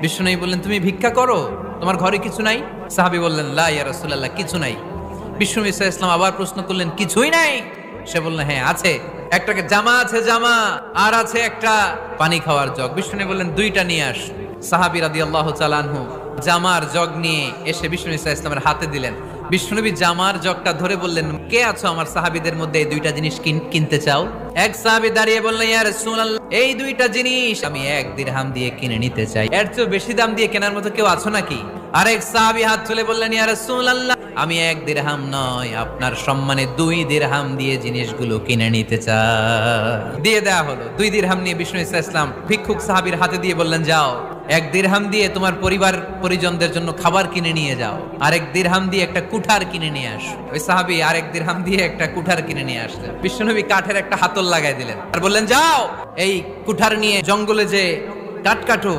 বিশ্বনবী বললেন, তুমি ভিক্ষা করো, তোমার ঘরে কিছু নাই? সাহাবী বললেন, লা ইয়া রাসূলুল্লাহ, কিছু নাই। বিশ্বনবী সাল্লাল্লাহু আলাইহি ওয়াসাল্লাম আবার প্রশ্ন করলেন, কিছুই নাই? সে বলল, হ্যাঁ আছে, একটা জামা আছে, জামা, আর আছে একটা পানি খাওয়ার জগ। বিশ্বনবী বললেন, দুইটা নিয়ে আস। সাহাবী রাদিয়াল্লাহু তাআলা আনহু জামার জগ নিয়ে এসে বিশ্বনবী সাল্লাল্লাহু আলাইহি ওয়াসাল্লামের হাতে দিলেন। বিশ্বনবী জামার জগটা ধরে বললেন, কে আছো আমার সাহাবীদের মধ্যে এই দুইটা জিনিস কিনতে চাও? এক সাহাবী দাঁড়িয়ে বললেন, ইয়া রাসূলুল্লাহ, এই দুইটা জিনিস আমি 1 দিরহাম দিয়ে কিনে নিতে চাই। এর চেয়ে বেশি দাম দিয়ে কেনার মতো কেউ আছো নাকি? আরেক সাহাবী হাত তুলে বললেন, ইয়া রাসূলুল্লাহ, আমি 1 দিরহাম নয়, আপনার সম্মানে 2 দিরহাম দিয়ে জিনিসগুলো কিনে নিতে চাই। দিয়ে দেয়া হলো। 2 দিরহাম নিয়ে বিষ্ণু ইসলাম ভিক্ষুক সাহাবীর হাতে দিয়ে বললেন, যাও 1 দিরহাম দিয়ে তোমার পরিবার পরিজনদের জন্য খাবার কিনে নিয়ে যাও, আর 1 দিরহাম দিয়ে একটা কুঠার কিনে নিয়ে আস। ওই সাহাবী আর 1 দিরহাম দিয়ে একটা কুঠার কিনে নিয়ে আসলেন। বিশ্বনবী কাঠের একটা হাতল লাগাই দিলেন আর বললেন, যাও এই কুঠার নিয়ে জঙ্গলে যে কাঠ কাটো।